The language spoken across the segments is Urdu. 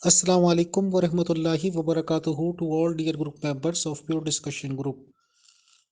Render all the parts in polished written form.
Assalamu alaikum wa rahmatullahi wa barakatuhu to all dear group members of Pure Discussion Group.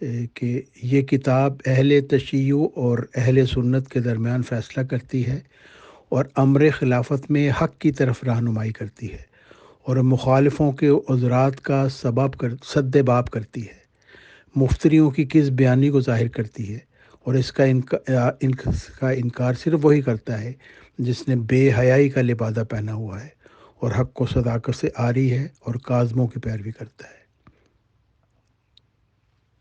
کہ یہ کتاب اہل تشیع اور اہل سنت کے درمیان فیصلہ کرتی ہے اور امر خلافت میں حق کی طرف رہنمائی کرتی ہے اور مخالفوں کے عذرات کا سد باب کرتی ہے، مفتریوں کی کس بیانی کو ظاہر کرتی ہے، اور اس کا انکار صرف وہی کرتا ہے جس نے بے حیائی کا لبادہ پہنا ہوا ہے اور حق و صداقت سے عاری ہے اور کاظموں کی پیروی کرتا ہے۔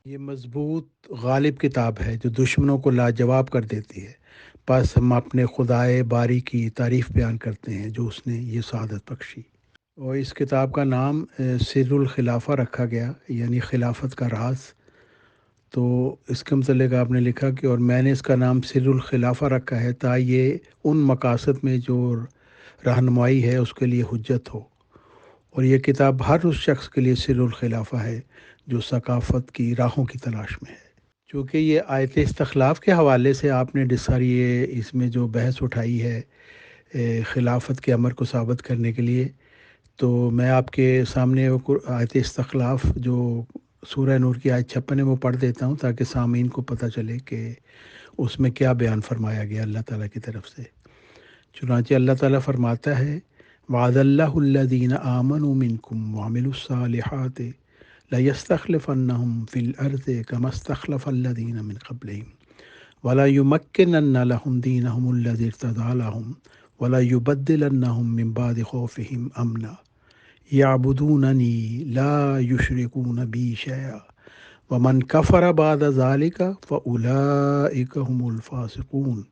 یہ مضبوط غالب کتاب ہے جو دشمنوں کو لاجواب کر دیتی ہے، بس ہم اپنے خدائے باری کی تعریف بیان کرتے ہیں جو اس نے یہ سعادت بخشی۔ اور اس کتاب کا نام سر الخلافہ رکھا گیا، یعنی خلافت کا راز۔ تو اس کے متعلق آپ نے لکھا کہ اور میں نے اس کا نام سر الخلافہ رکھا ہے تا یہ ان مقاصد میں جو رہنمائی ہے اس کے لیے حجت ہو، اور یہ کتاب ہر اس شخص کے لیے سر الخلافہ ہے جو ثقافت کی راہوں کی تلاش میں ہے۔ چونکہ یہ آیت استخلاف کے حوالے سے آپ نے ساری یہ اس میں جو بحث اٹھائی ہے خلافت کے امر کو ثابت کرنے کے لیے، تو میں آپ کے سامنے آیت استخلاف جو سورہ نور کی آیت 56 ہے وہ پڑھ دیتا ہوں تاکہ سامعین کو پتہ چلے کہ اس میں کیا بیان فرمایا گیا اللہ تعالیٰ کی طرف سے۔ چنانچہ اللہ تعالیٰ فرماتا ہے وعد اللہ الذین آمنوا منکم وعملوا الصالحات لَيَسْتَخْلِفَنَّهُمْ فِي الْأَرْضِ كَمَا اسْتَخْلَفَ الَّذِينَ مِنْ قَبْلِهِمْ وَلَيُمَكِّنَنَّ لَهُمْ دِينَهُمُ الَّذِي ارْتَضَىٰ لَهُمْ وَلَيُبَدِّلَنَّهُم مِّن بَعْدِ خَوْفِهِمْ أَمْنًا يَعْبُدُونَنِي لَا يُشْرِكُونَ بِي شَيْئًا وَمَنْ كَفَرَ بَعْدَ ذَلِكَ فَأُولَٰئِكَ هُمُ الْفَاسِقُونَ۔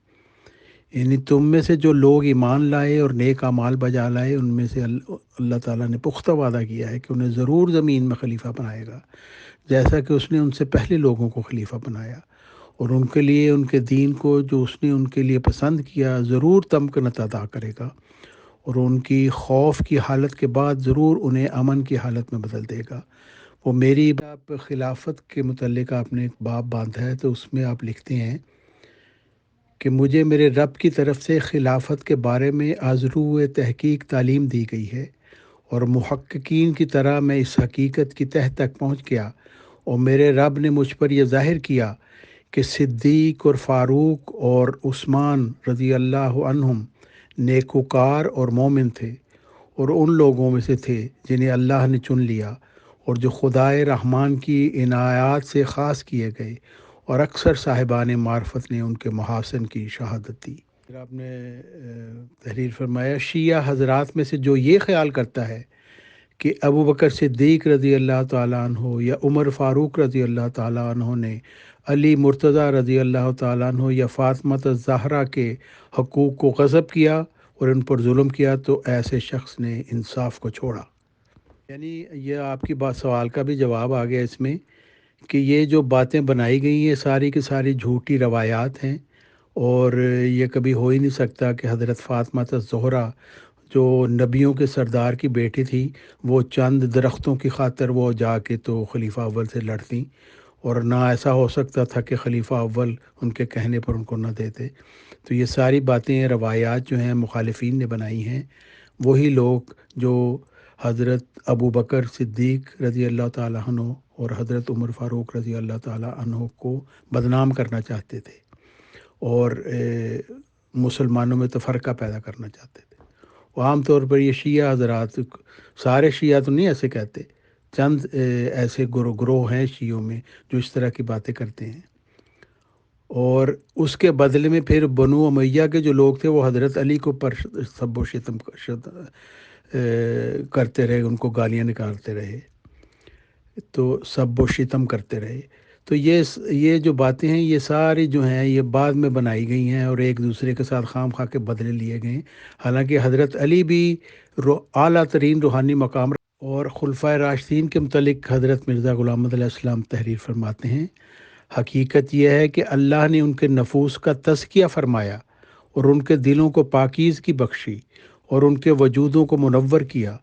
یعنی تم میں سے جو لوگ ایمان لائے اور نیک اعمال بجا لائے ان میں سے اللہ تعالیٰ نے پختہ وعدہ کیا ہے کہ انہیں ضرور زمین میں خلیفہ بنائے گا، جیسا کہ اس نے ان سے پہلے لوگوں کو خلیفہ بنایا، اور ان کے لیے ان کے دین کو جو اس نے ان کے لیے پسند کیا ضرور تمکنت عطا کرے گا، اور ان کی خوف کی حالت کے بعد ضرور انہیں امن کی حالت میں بدل دے گا۔ وہ میری آپ خلافت کے متعلق آپ نے ایک باب باندھا ہے تو اس میں آپ لکھتے ہیں کہ مجھے میرے رب کی طرف سے خلافت کے بارے میں آزرو تحقیق تعلیم دی گئی ہے، اور محققین کی طرح میں اس حقیقت کی تہ تک پہنچ گیا، اور میرے رب نے مجھ پر یہ ظاہر کیا کہ صدیق اور فاروق اور عثمان رضی اللہ عنہم نیکوکار اور مومن تھے، اور ان لوگوں میں سے تھے جنہیں اللہ نے چن لیا اور جو خدائے رحمان کی عنایات سے خاص کیے گئے، اور اکثر صاحبان معرفت نے ان کے محاسن کی شہادت دی۔ پھر آپ نے تحریر فرمایا شیعہ حضرات میں سے جو یہ خیال کرتا ہے کہ ابو بکر صدیق رضی اللہ تعالیٰ عنہ یا عمر فاروق رضی اللہ تعالیٰ عنہ نے علی مرتضیٰ رضی اللہ تعالیٰ عنہ یا فاطمہ الزہرا کے حقوق کو غصب کیا اور ان پر ظلم کیا، تو ایسے شخص نے انصاف کو چھوڑا۔ یعنی یہ آپ کی بات سوال کا بھی جواب آ گیا اس میں کہ یہ جو باتیں بنائی گئی ہیں ساری کی ساری جھوٹی روایات ہیں، اور یہ کبھی ہو ہی نہیں سکتا کہ حضرت فاطمہ الزہرا جو نبیوں کے سردار کی بیٹی تھی وہ چند درختوں کی خاطر وہ جا کے تو خلیفہ اول سے لڑتیں، اور نہ ایسا ہو سکتا تھا کہ خلیفہ اول ان کے کہنے پر ان کو نہ دیتے۔ تو یہ ساری باتیں روایات جو ہیں مخالفین نے بنائی ہیں، وہی لوگ جو حضرت ابو بکر صدیق رضی اللہ تعالیٰ عنہ اور حضرت عمر فاروق رضی اللہ تعالیٰ عنہ کو بدنام کرنا چاہتے تھے اور مسلمانوں میں تفرقہ پیدا کرنا چاہتے تھے۔ عام طور پر یہ شیعہ حضرات، سارے شیعہ تو نہیں ایسے کہتے، چند ایسے گروہ ہیں شیعوں میں جو اس طرح کی باتیں کرتے ہیں، اور اس کے بدلے میں پھر بنو امیہ کے جو لوگ تھے وہ حضرت علی کو پر سب و شتم کرتے رہے، ان کو گالیاں نکالتے رہے، تو سب و شتم کرتے رہے۔ تو یہ جو باتیں ہیں یہ ساری جو ہیں یہ بعد میں بنائی گئی ہیں اور ایک دوسرے کے ساتھ خام خواہ کے بدلے لیے گئے ہیں، حالانکہ حضرت علی بھی اعلیٰ ترین روحانی مقام۔ اور خلفائے راشدین کے متعلق حضرت مرزا غلام محمد علیہ السلام تحریر فرماتے ہیں حقیقت یہ ہے کہ اللہ نے ان کے نفوس کا تزکیہ فرمایا اور ان کے دلوں کو پاکیزگی بخشی اور ان کے وجودوں کو منور کیا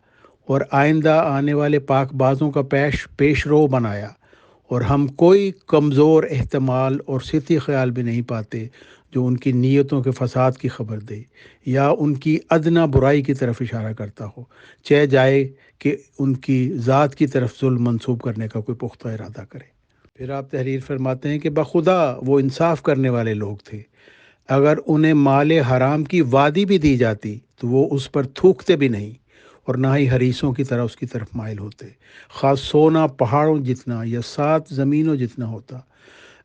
اور آئندہ آنے والے پاک بازوں کا پیش رو بنایا، اور ہم کوئی کمزور احتمال اور سطحی خیال بھی نہیں پاتے جو ان کی نیتوں کے فساد کی خبر دے یا ان کی ادنا برائی کی طرف اشارہ کرتا ہو، چہ جائے کہ ان کی ذات کی طرف ظلم منسوب کرنے کا کوئی پختہ ارادہ کرے۔ پھر آپ تحریر فرماتے ہیں کہ بخدا وہ انصاف کرنے والے لوگ تھے، اگر انہیں مال حرام کی وادی بھی دی جاتی تو وہ اس پر تھوکتے بھی نہیں اور نہ ہی حریصوں کی طرح اس کی طرف مائل ہوتے، خاص سونا پہاڑوں جتنا یا 7 زمینوں جتنا ہوتا۔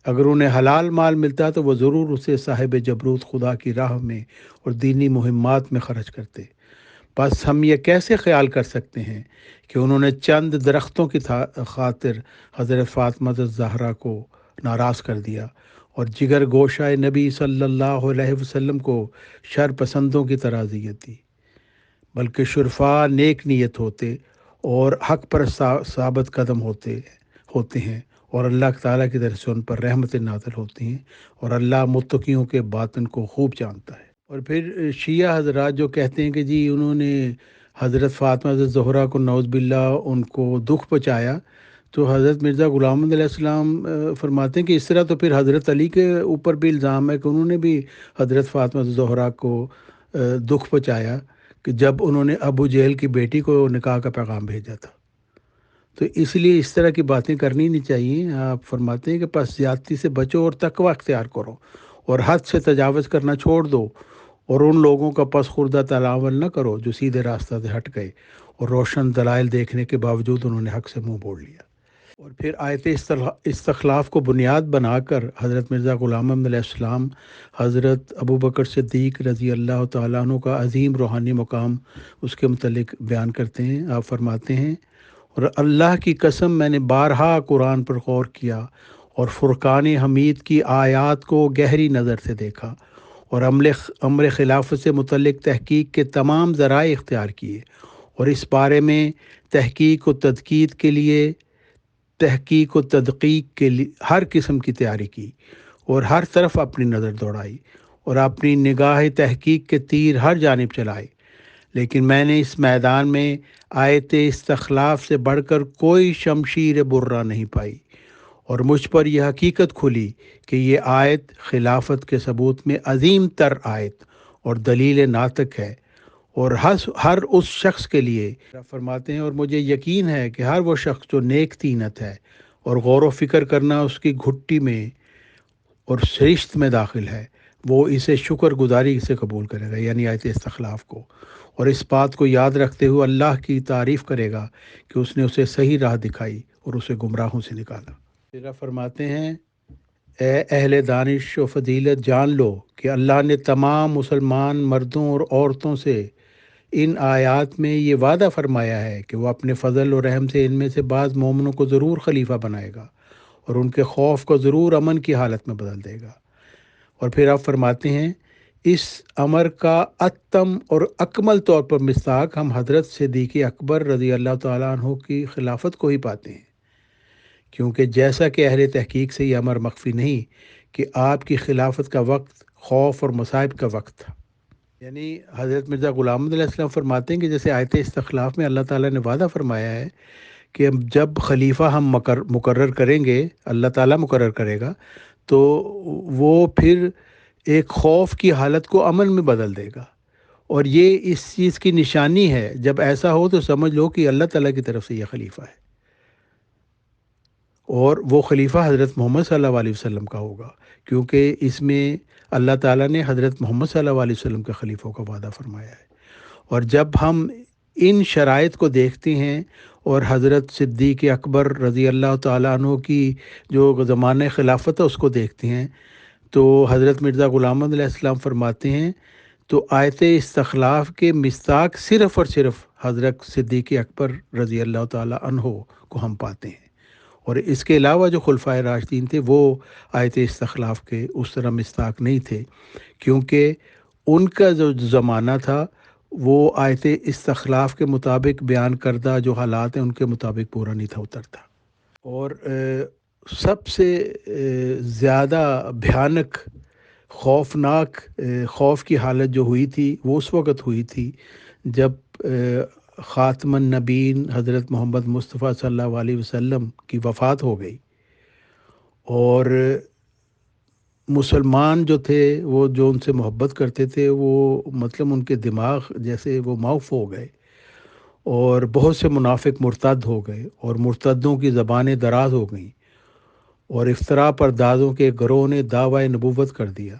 اگر انہیں حلال مال ملتا تو وہ ضرور اسے صاحب جبروت خدا کی راہ میں اور دینی مہمات میں خرچ کرتے۔ بس ہم یہ کیسے خیال کر سکتے ہیں کہ انہوں نے چند درختوں کی خاطر حضرت فاطمہ الزہرا کو ناراض کر دیا اور جگر گوشہ نبی صلی اللہ علیہ وسلم کو شر پسندوں کی طرح اذیت دی، بلکہ شرفاء نیک نیت ہوتے اور حق پر ثابت قدم ہوتے ہیں اور اللہ تعالیٰ کی طرف سے ان پر رحمت نازل ہوتی ہیں، اور اللہ متقیوں کے باطن کو خوب جانتا ہے۔ اور پھر شیعہ حضرات جو کہتے ہیں کہ جی انہوں نے حضرت فاطمہ الزہرا کو نعوذ باللہ ان کو دکھ پہنچایا، تو حضرت مرزا غلام محمد علیہ السلام فرماتے ہیں کہ اس طرح تو پھر حضرت علی کے اوپر بھی الزام ہے کہ انہوں نے بھی حضرت فاطمہ الزہرا کو دکھ پہنچایا کہ جب انہوں نے ابو جہل کی بیٹی کو نکاح کا پیغام بھیجا تھا۔ تو اس لیے اس طرح کی باتیں کرنی نہیں چاہیے۔ آپ فرماتے ہیں کہ پس زیادتی سے بچو اور تقوی اختیار کرو اور حد سے تجاوز کرنا چھوڑ دو، اور ان لوگوں کا پس خوردہ تلاول نہ کرو جو سیدھے راستہ سے ہٹ گئے اور روشن دلائل دیکھنے کے باوجود انہوں نے حق سے منہ موڑ لیا۔ اور پھر آیت استخلاف کو بنیاد بنا کر حضرت مرزا غلام محمد علیہ السلام حضرت ابوبکر صدیق رضی اللہ تعالیٰ عنہ کا عظیم روحانی مقام اس کے متعلق بیان کرتے ہیں۔ آپ فرماتے ہیں، اور اللہ کی قسم میں نے بارہا قرآن پر غور کیا اور فرقان حمید کی آیات کو گہری نظر سے دیکھا اور امر خلافت سے متعلق تحقیق کے تمام ذرائع اختیار کیے، اور اس بارے میں تحقیق و تدقیق کے لیے ہر قسم کی تیاری کی اور ہر طرف اپنی نظر دوڑائی اور اپنی نگاہ تحقیق کے تیر ہر جانب چلائے، لیکن میں نے اس میدان میں آیت استخلاف سے بڑھ کر کوئی شمشیر برہ نہیں پائی، اور مجھ پر یہ حقیقت کھلی کہ یہ آیت خلافت کے ثبوت میں عظیم تر آیت اور دلیل ناطق ہے، اور ہر اس شخص کے لیے فرماتے ہیں، اور مجھے یقین ہے کہ ہر وہ شخص جو نیک تینت ہے اور غور و فکر کرنا اس کی گھٹی میں اور سرشت میں داخل ہے، وہ اسے شکر گزاری سے قبول کرے گا، یعنی آیت استخلاف کو، اور اس بات کو یاد رکھتے ہوئے اللہ کی تعریف کرے گا کہ اس نے اسے صحیح راہ دکھائی اور اسے گمراہوں سے نکالا۔ پھر آپ فرماتے ہیں، اے اہل دانش و فضیلت جان لو کہ اللہ نے تمام مسلمان مردوں اور عورتوں سے ان آیات میں یہ وعدہ فرمایا ہے کہ وہ اپنے فضل و رحم سے ان میں سے بعض مومنوں کو ضرور خلیفہ بنائے گا اور ان کے خوف کو ضرور امن کی حالت میں بدل دے گا۔ اور پھر آپ فرماتے ہیں، اس امر کا اتم اور اکمل طور پر مصداق ہم حضرت صدیق اکبر رضی اللہ تعالیٰ عنہ کی خلافت کو ہی پاتے ہیں، کیونکہ جیسا کہ اہل تحقیق سے یہ امر مخفی نہیں کہ آپ کی خلافت کا وقت خوف اور مصائب کا وقت تھا۔ یعنی حضرت مرزا غلام محمد علیہ السلام فرماتے ہیں کہ جیسے آیت استخلاف میں اللہ تعالیٰ نے وعدہ فرمایا ہے کہ جب خلیفہ ہم مقرر کریں گے، اللہ تعالیٰ مقرر کرے گا، تو وہ پھر ایک خوف کی حالت کو امن میں بدل دے گا، اور یہ اس چیز کی نشانی ہے۔ جب ایسا ہو تو سمجھ لو کہ اللہ تعالیٰ کی طرف سے یہ خلیفہ ہے، اور وہ خلیفہ حضرت محمد صلی اللہ علیہ وسلم کا ہوگا، کیونکہ اس میں اللہ تعالیٰ نے حضرت محمد صلی اللہ علیہ وسلم کے خلیفوں کا وعدہ فرمایا ہے۔ اور جب ہم ان شرائط کو دیکھتے ہیں اور حضرت صدیق اکبر رضی اللہ تعالیٰ عنہ کی جو زمانہ خلافت ہے اس کو دیکھتے ہیں، تو حضرت مرزا غلام محمد علیہ السلام فرماتے ہیں، تو آیت استخلاف کے مصداق صرف اور صرف حضرت صدیق اکبر رضی اللہ تعالیٰ عنہ کو ہم پاتے ہیں، اور اس کے علاوہ جو خلفائے راشدین تھے وہ آیت استخلاف کے اس طرح مصداق نہیں تھے، کیونکہ ان کا جو زمانہ تھا وہ آیت استخلاف کے مطابق بیان کردہ جو حالات ہیں ان کے مطابق پورا نہیں تھا اترتا۔ اور سب سے زیادہ بھیانک خوفناک خوف کی حالت جو ہوئی تھی وہ اس وقت ہوئی تھی جب خاتم النبیین حضرت محمد مصطفیٰ صلی اللہ علیہ وسلم کی وفات ہو گئی، اور مسلمان جو تھے وہ جو ان سے محبت کرتے تھے وہ مطلب ان کے دماغ جیسے وہ معاف ہو گئے، اور بہت سے منافق مرتد ہو گئے اور مرتدوں کی زبانیں دراز ہو گئیں، اور افطرا پر دادوں کے گروہ نے دعوی نبوت کر دیا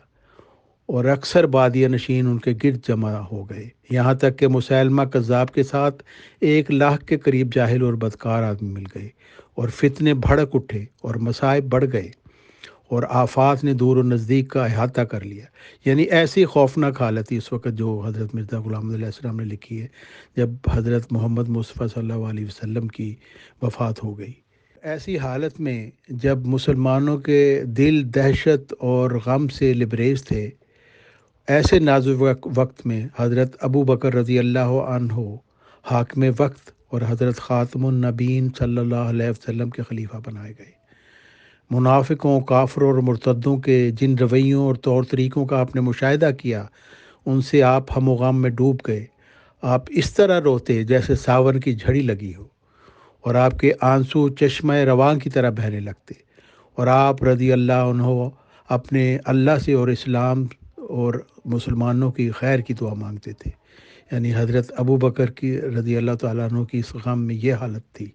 اور اکثر بادیہ نشین ان کے گرد جمع ہو گئے، یہاں تک کہ مسیلمہ کذاب کے ساتھ 1 لاکھ کے قریب جاہل اور بدکار آدمی مل گئے، اور فتنے بھڑک اٹھے اور مصائب بڑھ گئے، اور آفات نے دور و نزدیک کا احاطہ کر لیا۔ یعنی ایسی خوفناک حالت تھی اس وقت جو حضرت مرزا غلام احمد علیہ السلام نے لکھی ہے جب حضرت محمد مصطفیٰ صلی اللہ علیہ وسلم کی وفات ہو گئی۔ ایسی حالت میں جب مسلمانوں کے دل دہشت اور غم سے لبریز تھے، ایسے نازک وقت میں حضرت ابو بکر رضی اللہ عنہ حاکم وقت اور حضرت خاتم النبیین صلی اللہ علیہ وسلم کے خلیفہ بنائے گئے۔ منافقوں، کافروں اور مرتدوں کے جن رویوں اور طور طریقوں کا آپ نے مشاہدہ کیا، ان سے آپ ہم و غم میں ڈوب گئے۔ آپ اس طرح روتے جیسے ساون کی جھڑی لگی ہو، اور آپ کے آنسو چشمہ رواں کی طرح بہنے لگتے، اور آپ رضی اللہ عنہ اپنے اللہ سے اور اسلام اور مسلمانوں کی خیر کی دعا مانگتے تھے۔ یعنی حضرت ابو بکر کی رضی اللہ تعالیٰ عنہ کی اس غم میں یہ حالت تھی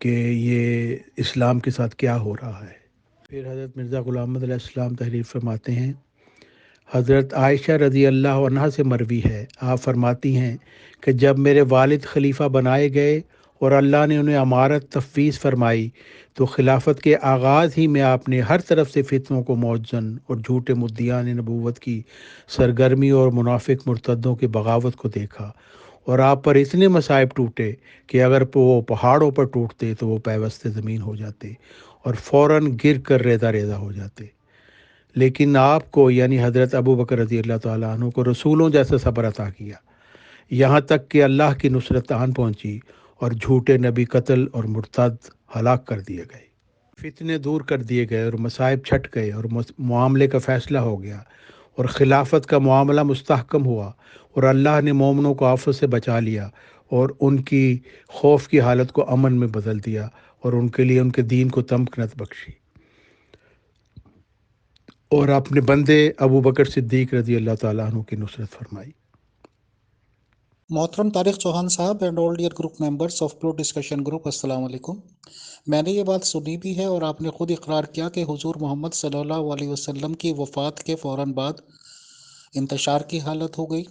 کہ یہ اسلام کے ساتھ کیا ہو رہا ہے۔ پھر حضرت مرزا غلام احمد علیہ السلام تحریر فرماتے ہیں، حضرت عائشہ رضی اللہ عنہا سے مروی ہے، آپ فرماتی ہیں کہ جب میرے والد خلیفہ بنائے گئے اور اللہ نے انہیں امارت تفویض فرمائی تو خلافت کے آغاز ہی میں آپ نے ہر طرف سے فتنوں کو موجزن اور جھوٹے مدعیان نبوت کی سرگرمی اور منافق مرتدوں کی بغاوت کو دیکھا، اور آپ پر اتنے مصائب ٹوٹے کہ اگر وہ پہاڑوں پر ٹوٹتے تو وہ پیوست زمین ہو جاتے اور فوراً گر کر ریزہ ریزہ ہو جاتے، لیکن آپ کو یعنی حضرت ابو بکر رضی اللہ تعالیٰ عنہ کو رسولوں جیسا صبر عطا کیا، یہاں تک کہ اللہ کی نصرت آن پہنچی اور جھوٹے نبی قتل اور مرتد ہلاک کر دیے گئے، فتنے دور کر دیے گئے اور مصائب چھٹ گئے، اور معاملے کا فیصلہ ہو گیا اور خلافت کا معاملہ مستحکم ہوا، اور اللہ نے مومنوں کو آفت سے بچا لیا اور ان کی خوف کی حالت کو امن میں بدل دیا، اور ان کے لیے ان کے دین کو تمکنت بخشی، اور اپنے بندے ابو بکر صدیق رضی اللہ تعالیٰ عنہ کی نصرت فرمائی۔ محترم طارق چوہان صاحب and all dear group members of پلو ڈسکشن گروپ، السلام علیکم۔ میں نے یہ بات سنی بھی ہے اور آپ نے خود اقرار کیا کہ حضور محمد صلی اللہ علیہ وسلم کی وفات کے فوراً بعد انتشار کی حالت ہو گئی،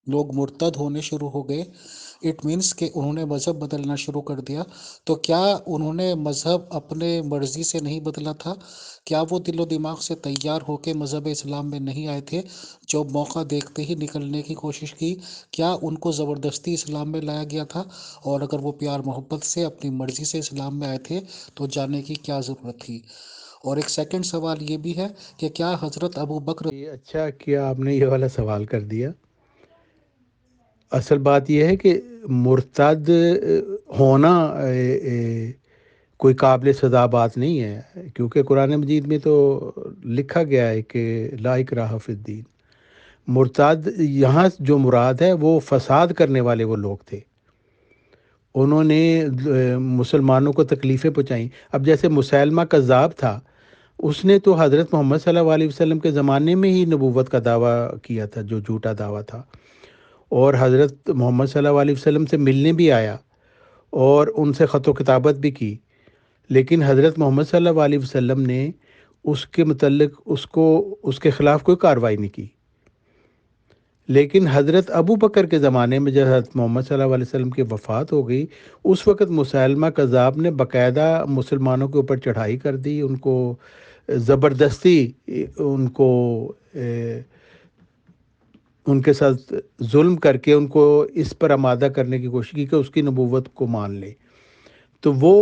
لوگ مرتد ہونے شروع ہو گئے۔ اٹ مینس کہ انہوں نے مذہب بدلنا شروع کر دیا۔ تو کیا انہوں نے مذہب اپنے مرضی سے نہیں بدلا تھا؟ کیا وہ دل و دماغ سے تیار ہو کے مذہب اسلام میں نہیں آئے تھے جو موقع دیکھتے ہی نکلنے کی کوشش کی؟ کیا ان کو زبردستی اسلام میں لایا گیا تھا؟ اور اگر وہ پیار محبت سے اپنی مرضی سے اسلام میں آئے تھے تو جانے کی کیا ضرورت تھی؟ اور ایک سیکنڈ سوال یہ بھی ہے کہ کیا حضرت ابو بکر یہ اچھا کیا آپ نے یہ والا سوال کر دیا۔ اصل بات یہ ہے کہ مرتد ہونا کوئی قابل سزا بات نہیں ہے، کیونکہ قرآن مجید میں تو لکھا گیا ہے کہ لا اکراہ فی الدین۔ مرتد یہاں جو مراد ہے وہ فساد کرنے والے وہ لوگ تھے، انہوں نے مسلمانوں کو تکلیفیں پہنچائیں۔ اب جیسے مسیلمہ کذاب تھا، اس نے تو حضرت محمد صلی اللہ علیہ وسلم کے زمانے میں ہی نبوت کا دعویٰ کیا تھا، جو جھوٹا دعویٰ تھا، اور حضرت محمد صلی اللہ علیہ وسلم سے ملنے بھی آیا اور ان سے خط و کتابت بھی کی، لیکن حضرت محمد صلی اللہ علیہ وسلم نے اس کے متعلق اس کے خلاف کوئی کارروائی نہیں کی۔ لیکن حضرت ابو بکر کے زمانے میں جب حضرت محمد صلی اللہ علیہ وسلم کی وفات ہو گئی، اس وقت مسیلمہ کذاب نے باقاعدہ مسلمانوں کے اوپر چڑھائی کر دی، ان کو زبردستی ان کے ساتھ ظلم کر کے ان کو اس پر آمادہ کرنے کی کوشش کی کہ اس کی نبوت کو مان لے۔ تو وہ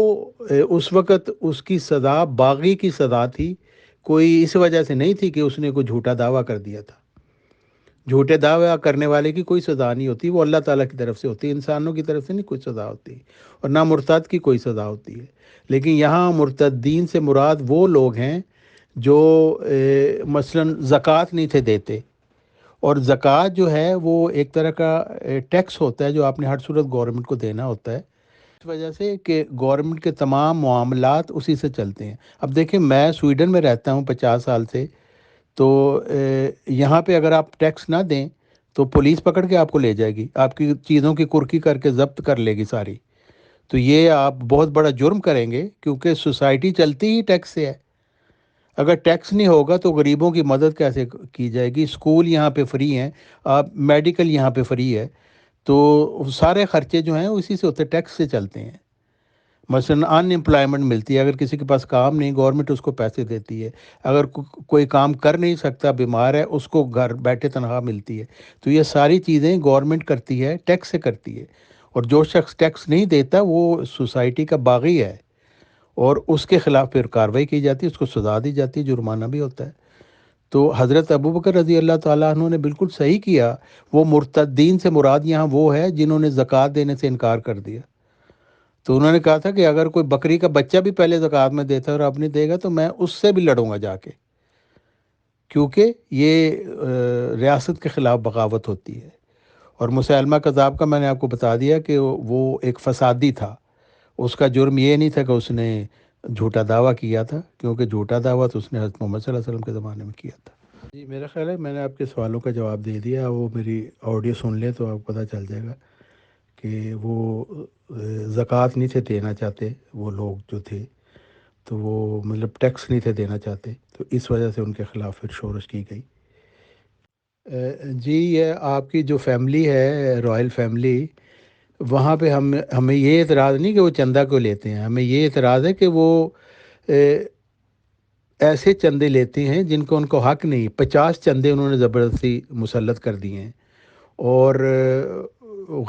اس وقت اس کی سزا باغی کی سزا تھی، کوئی اس وجہ سے نہیں تھی کہ اس نے کوئی جھوٹا دعویٰ کر دیا تھا۔ جھوٹے دعویٰ کرنے والے کی کوئی سزا نہیں ہوتی، وہ اللہ تعالیٰ کی طرف سے ہوتی ہے، انسانوں کی طرف سے نہیں کوئی سزا ہوتی، اور نہ مرتد کی کوئی سزا ہوتی ہے۔ لیکن یہاں مرتدین سے مراد وہ لوگ ہیں جو مثلاً زکوٰۃ نہیں تھے دیتے، اور زکوٰۃ جو ہے وہ ایک طرح کا ٹیکس ہوتا ہے جو آپ نے ہر صورت گورنمنٹ کو دینا ہوتا ہے، اس وجہ سے کہ گورنمنٹ کے تمام معاملات اسی سے چلتے ہیں۔ اب دیکھیں، میں سویڈن میں رہتا ہوں 50 سال سے، تو یہاں پہ اگر آپ ٹیکس نہ دیں تو پولیس پکڑ کے آپ کو لے جائے گی، آپ کی چیزوں کی کرکی کر کے ضبط کر لے گی ساری۔ تو یہ آپ بہت بڑا جرم کریں گے، کیونکہ سوسائٹی چلتی ہی ٹیکس سے ہے۔ اگر ٹیکس نہیں ہوگا تو غریبوں کی مدد کیسے کی جائے گی؟ اسکول یہاں پہ فری ہیں، آپ میڈیکل یہاں پہ فری ہے، تو سارے خرچے جو ہیں اسی سے ہوتے، ٹیکس سے چلتے ہیں۔ مثلاً ان امپلائمنٹ ملتی ہے، اگر کسی کے پاس کام نہیں، گورنمنٹ اس کو پیسے دیتی ہے۔ اگر کوئی کام کر نہیں سکتا، بیمار ہے، اس کو گھر بیٹھے تنخواہ ملتی ہے۔ تو یہ ساری چیزیں گورنمنٹ کرتی ہے، ٹیکس سے کرتی ہے، اور جو شخص ٹیکس نہیں دیتا وہ سوسائٹی کا باغی ہے، اور اس کے خلاف پھر کارروائی کی جاتی ہے، اس کو سزا دی جاتی ہے، جرمانہ بھی ہوتا ہے۔ تو حضرت ابوبکر رضی اللہ تعالیٰ عنہ نے بالکل صحیح کیا۔ وہ مرتدین سے مراد یہاں وہ ہے جنہوں نے زکوٰۃ دینے سے انکار کر دیا۔ تو انہوں نے کہا تھا کہ اگر کوئی بکری کا بچہ بھی پہلے زکوٰۃ میں دیتا ہے اور اب نہیں دے گا تو میں اس سے بھی لڑوں گا جا کے، کیونکہ یہ ریاست کے خلاف بغاوت ہوتی ہے۔ اور مسیلمہ کذاب کا میں نے آپ کو بتا دیا کہ وہ ایک فسادی تھا، اس کا جرم یہ نہیں تھا کہ اس نے جھوٹا دعویٰ کیا تھا، کیونکہ جھوٹا دعویٰ تو اس نے حضرت محمد صلی اللہ علیہ وسلم کے زمانے میں کیا تھا۔ جی میرا خیال ہے میں نے آپ کے سوالوں کا جواب دے دیا، وہ میری آڈیو سن لیں تو آپ کو پتہ چل جائے گا کہ وہ زکوٰۃ نہیں تھے دینا چاہتے، وہ لوگ جو تھے، تو وہ مطلب ٹیکس نہیں تھے دینا چاہتے، تو اس وجہ سے ان کے خلاف پھر شورش کی گئی۔ جی یہ آپ کی جو فیملی ہے، رائل فیملی، وہاں پہ ہمیں یہ اعتراض نہیں کہ وہ چندہ کو لیتے ہیں، ہمیں یہ اعتراض ہے کہ وہ ایسے چندے لیتے ہیں جن کو ان کو حق نہیں۔ 50 چندے انہوں نے زبردستی مسلط کر دیے ہیں، اور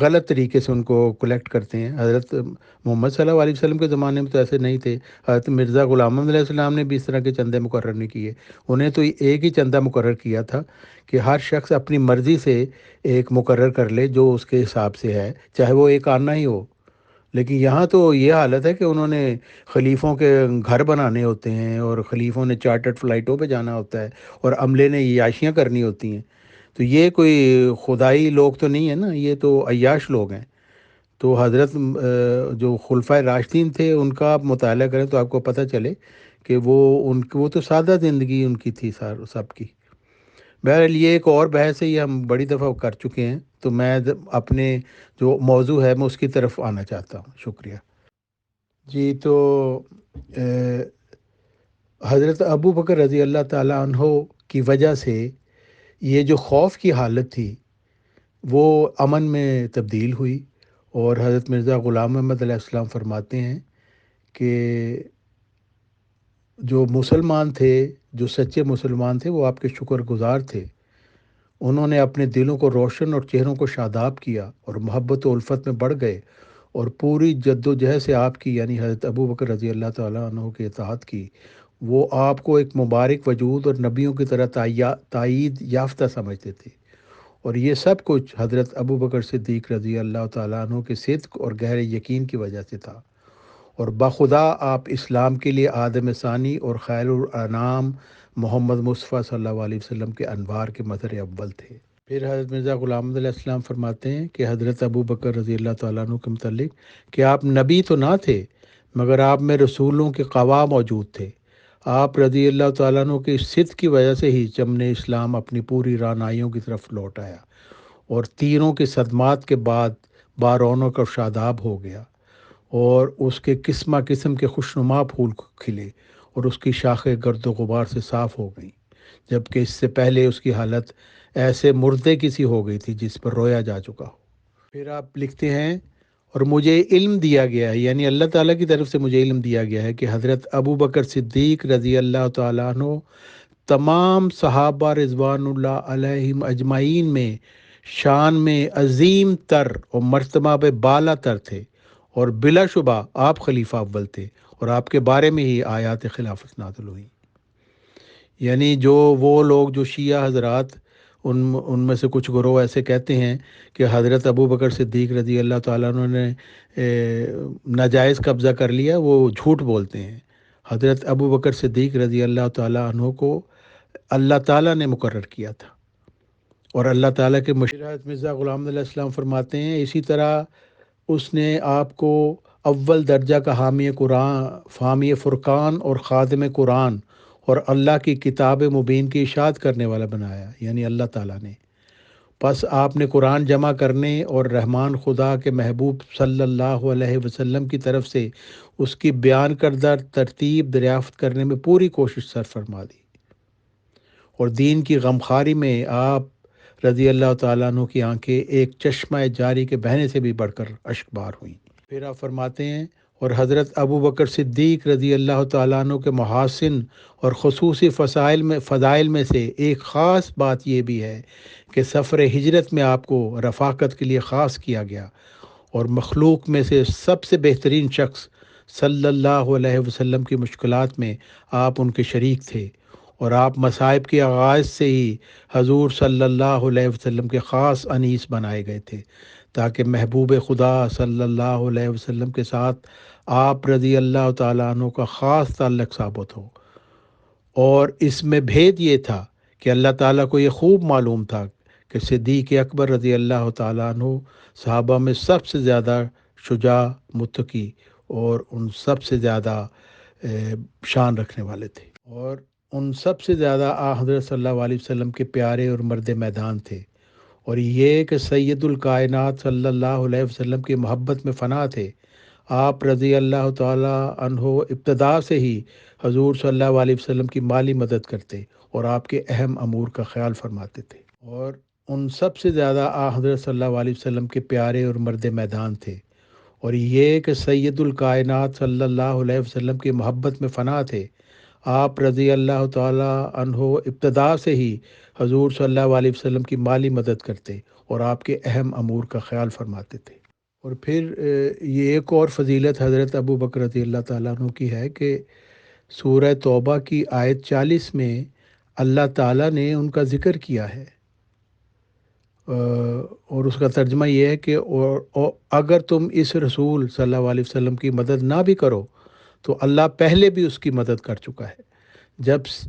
غلط طریقے سے ان کو کلیکٹ کرتے ہیں۔ حضرت محمد صلی اللہ علیہ وسلم کے زمانے میں تو ایسے نہیں تھے، حضرت مرزا غلام محمد علیہ السلام نے بھی اس طرح کے چندے مقرر نہیں کیے، انہیں تو ایک ہی چندہ مقرر کیا تھا کہ ہر شخص اپنی مرضی سے ایک مقرر کر لے جو اس کے حساب سے ہے، چاہے وہ ایک آنا ہی ہو۔ لیکن یہاں تو یہ حالت ہے کہ انہوں نے خلیفوں کے گھر بنانے ہوتے ہیں، اور خلیفوں نے چارٹرڈ فلائٹوں پہ جانا ہوتا ہے، اور عملے نے عیاشیاں کرنی ہوتی ہیں۔ تو یہ کوئی خدائی لوگ تو نہیں ہے نا، یہ تو عیاش لوگ ہیں۔ تو حضرت جو خلفائے راشدین تھے ان کا آپ مطالعہ کریں تو آپ کو پتہ چلے کہ وہ تو سادہ زندگی ان کی تھی سب کی۔ بہرحال یہ ایک اور بحث ہے، یہ ہم بڑی دفعہ کر چکے ہیں، تو میں اپنے جو موضوع ہے میں اس کی طرف آنا چاہتا ہوں۔ شکریہ جی۔ تو حضرت ابو بکر رضی اللہ تعالیٰ عنہ کی وجہ سے یہ جو خوف کی حالت تھی وہ امن میں تبدیل ہوئی، اور حضرت مرزا غلام محمد علیہ السلام فرماتے ہیں کہ جو مسلمان تھے، جو سچے مسلمان تھے، وہ آپ کے شکر گزار تھے، انہوں نے اپنے دلوں کو روشن اور چہروں کو شاداب کیا، اور محبت و الفت میں بڑھ گئے، اور پوری جد و جہد سے آپ کی یعنی حضرت ابو بکر رضی اللہ تعالیٰ عنہ کی اطاعت کی۔ وہ آپ کو ایک مبارک وجود اور نبیوں کی طرح تائید یافتہ سمجھتے تھے، اور یہ سب کچھ حضرت ابو بکر صدیق رضی اللہ تعالیٰ عنہ کے صدق اور گہرے یقین کی وجہ سے تھا، اور بخدا آپ اسلام کے لیے آدم ثانی اور خیر الانام محمد مصطفیٰ صلی اللہ علیہ وسلم کے انوار کے مظہر اول تھے۔ پھر حضرت مرزا غلام محمد علیہ السلام فرماتے ہیں کہ حضرت ابو بکر رضی اللہ تعالیٰ عنہ کے متعلق کہ آپ نبی تو نہ تھے، مگر آپ میں رسولوں کے قوا موجود تھے۔ آپ رضی اللہ تعالیٰ عنہ کی صدق کی وجہ سے ہی چمن اسلام اپنی پوری رعنائیوں کی طرف لوٹ آیا، اور تیروں کے صدمات کے بعد بارونق اور شاداب ہو گیا، اور اس کے قسمہ قسم کے خوشنما پھول کھلے، اور اس کی شاخیں گرد و غبار سے صاف ہو گئیں، جبکہ اس سے پہلے اس کی حالت ایسے مردے کی سی ہو گئی تھی جس پر رویا جا چکا ہو۔ پھر آپ لکھتے ہیں اور مجھے علم دیا گیا ہے، یعنی اللہ تعالیٰ کی طرف سے مجھے علم دیا گیا ہے کہ حضرت ابو بکر صدیق رضی اللہ تعالیٰ عنہ تمام صحابہ رضوان اللہ علیہم اجمعین میں شان میں عظیم تر اور مرتبہ پہ بالا تر تھے، اور بلا شبہ آپ خلیفہ اول تھے، اور آپ کے بارے میں ہی آیات خلافت نازل ہوئی۔ یعنی جو وہ لوگ جو شیعہ حضرات ان میں سے کچھ گروہ ایسے کہتے ہیں کہ حضرت ابو بکر صدیق رضی اللہ تعالیٰ عنہ نے ناجائز قبضہ کر لیا، وہ جھوٹ بولتے ہیں۔ حضرت ابو بکر صدیق رضی اللہ تعالیٰ عنہ کو اللہ تعالیٰ نے مقرر کیا تھا، اور اللہ تعالیٰ کے مشیر حضرت مرزا غلام علیہ السلام فرماتے ہیں اسی طرح اس نے آپ کو اول درجہ کا حامی فرقان اور خادم قرآن اور اللہ کی کتاب مبین کی اشاعت کرنے والا بنایا، یعنی اللہ تعالیٰ نے پس آپ نے قرآن جمع کرنے اور رحمان خدا کے محبوب صلی اللہ علیہ وسلم کی طرف سے اس کی بیان کردہ ترتیب دریافت کرنے میں پوری کوشش سر فرما دی، اور دین کی غمخواری میں آپ رضی اللہ تعالیٰ عنہ کی آنکھیں ایک چشمہ جاری کے بہنے سے بھی بڑھ کر اشکبار ہوئیں۔ پھر آپ فرماتے ہیں، اور حضرت ابو بکر صدیق رضی اللہ تعالیٰ عنہ کے محاسن اور خصوصی فضائل میں سے ایک خاص بات یہ بھی ہے کہ سفر ہجرت میں آپ کو رفاقت کے لیے خاص کیا گیا، اور مخلوق میں سے سب سے بہترین شخص صلی اللہ علیہ وسلم کی مشکلات میں آپ ان کے شریک تھے، اور آپ مصائب کے آغاز سے ہی حضور صلی اللہ علیہ وسلم کے خاص انیس بنائے گئے تھے، تاکہ محبوب خدا صلی اللہ علیہ وسلم کے ساتھ آپ رضی اللہ تعالیٰ عنہ کا خاص تعلق ثابت ہو۔ اور اس میں بھید یہ تھا کہ اللہ تعالیٰ کو یہ خوب معلوم تھا کہ صدیق اکبر رضی اللہ تعالیٰ عنہ صحابہ میں سب سے زیادہ شجاع، متقی اور ان سب سے زیادہ شان رکھنے والے تھے، اور ان سب سے زیادہ حضرت صلی اللہ علیہ وسلم کے پیارے اور مرد میدان تھے، اور یہ کہ سید الکائنات صلی اللہ علیہ وسلم کی محبت میں فنا تھے۔ آپ رضی اللہ تعالیٰ عنہ ابتدا سے ہی حضور صلی اللہ علیہ وسلم کی مالی مدد کرتے اور آپ کے اہم امور کا خیال فرماتے تھے، اور ان سب سے زیادہ حضرت صلی اللہ علیہ وسلم کے پیارے اور مرد میدان تھے، اور یہ کہ سید الکائنات صلی اللہ علیہ وسلم کی محبت میں فنا تھے۔ آپ رضی اللہ تعالیٰ عنہ ابتدا سے ہی حضور صلی اللہ علیہ وسلم کی مالی مدد کرتے اور آپ کے اہم امور کا خیال فرماتے تھے۔ اور پھر یہ ایک اور فضیلت حضرت ابو بکر رضی اللہ تعالیٰ عنہ کی ہے کہ سورہ توبہ کی آیت 40 میں اللہ تعالیٰ نے ان کا ذکر کیا ہے، اور اس کا ترجمہ یہ ہے کہ اور اگر تم اس رسول صلی اللہ علیہ وسلم کی مدد نہ بھی کرو تو اللہ پہلے بھی اس کی مدد کر چکا ہے،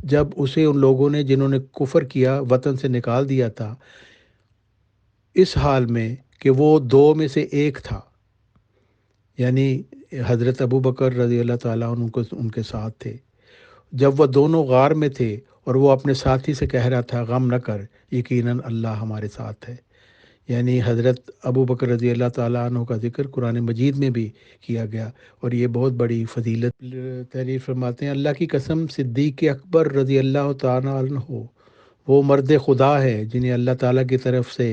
جب اسے ان لوگوں نے جنہوں نے کفر کیا وطن سے نکال دیا تھا، اس حال میں کہ وہ دو میں سے ایک تھا، یعنی حضرت ابو بکر رضی اللہ تعالیٰ عنہ کو ان کے ساتھ تھے، جب وہ دونوں غار میں تھے اور وہ اپنے ساتھی سے کہہ رہا تھا غم نہ کر، یقیناً اللہ ہمارے ساتھ ہے، یعنی حضرت ابو بکر رضی اللہ تعالیٰ عنہ کا ذکر قرآن مجید میں بھی کیا گیا، اور یہ بہت بڑی فضیلت تحریر فرماتے ہیں۔ اللہ کی قسم، صدیق اکبر رضی اللہ تعالیٰ عنہ وہ مرد خدا ہے جنہیں اللہ تعالیٰ کی طرف سے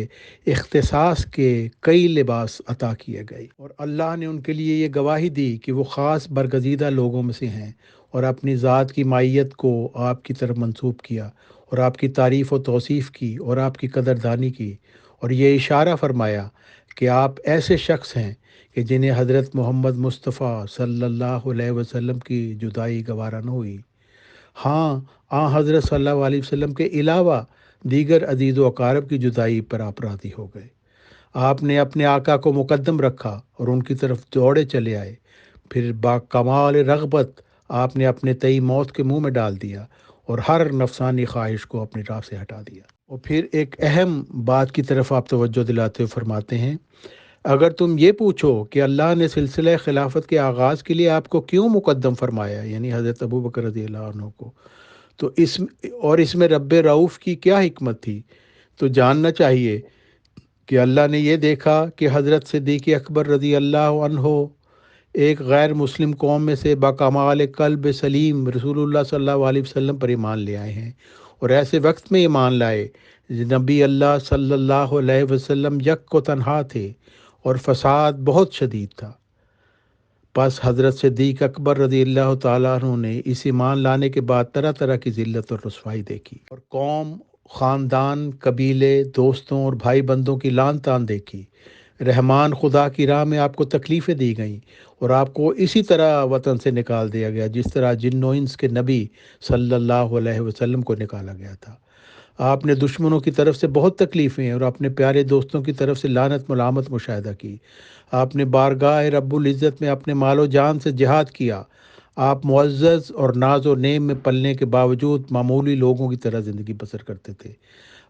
اختصاص کے کئی لباس عطا کیے گئے، اور اللہ نے ان کے لیے یہ گواہی دی کہ وہ خاص برگزیدہ لوگوں میں سے ہیں، اور اپنی ذات کی مائیت کو آپ کی طرف منسوب کیا، اور آپ کی تعریف و توصیف کی، اور آپ کی قدردانی کی، اور یہ اشارہ فرمایا کہ آپ ایسے شخص ہیں کہ جنہیں حضرت محمد مصطفیٰ صلی اللہ علیہ وسلم کی جدائی گوارا نہ ہوئی۔ ہاں، حضرت صلی اللہ علیہ وسلم کے علاوہ دیگر عزیز و اقارب کی جدائی پر آپ راضی ہو گئے۔ آپ نے اپنے آقا کو مقدم رکھا اور ان کی طرف دوڑے چلے آئے، پھر با کمال رغبت آپ نے اپنے تئی موت کے منہ میں ڈال دیا اور ہر نفسانی خواہش کو اپنی راہ سے ہٹا دیا۔ اور پھر ایک اہم بات کی طرف آپ توجہ دلاتے ہوئے فرماتے ہیں، اگر تم یہ پوچھو کہ اللہ نے سلسلہ خلافت کے آغاز کے لیے آپ کو کیوں مقدم فرمایا، یعنی حضرت ابو بکر رضی اللہ عنہ کو، تو اس میں رب رؤوف کی کیا حکمت تھی، تو جاننا چاہیے کہ اللہ نے یہ دیکھا کہ حضرت صدیق اکبر رضی اللہ عنہ ایک غیر مسلم قوم میں سے باکمال قلب سلیم رسول اللہ صلی اللہ علیہ وسلم پر ایمان لے آئے ہیں، اور ایسے وقت میں ایمان لائے نبی اللہ صلی اللہ علیہ وسلم یک و تنہا تھے اور فساد بہت شدید تھا۔ پس حضرت صدیق اکبر رضی اللہ تعالیٰ عنہ نے اس ایمان لانے کے بعد طرح طرح کی ذلت اور رسوائی دیکھی، اور قوم، خاندان، قبیلے، دوستوں اور بھائی بندوں کی لان تان دیکھی۔ رحمان خدا کی راہ میں آپ کو تکلیفیں دی گئیں، اور آپ کو اسی طرح وطن سے نکال دیا گیا جس طرح جن و انس کے نبی صلی اللہ علیہ وسلم کو نکالا گیا تھا۔ آپ نے دشمنوں کی طرف سے بہت تکلیفیں اور اپنے پیارے دوستوں کی طرف سے لعنت ملامت مشاہدہ کی۔ آپ نے بارگاہ رب العزت میں اپنے مال و جان سے جہاد کیا۔ آپ معزز اور ناز و نعم میں پلنے کے باوجود معمولی لوگوں کی طرح زندگی بسر کرتے تھے۔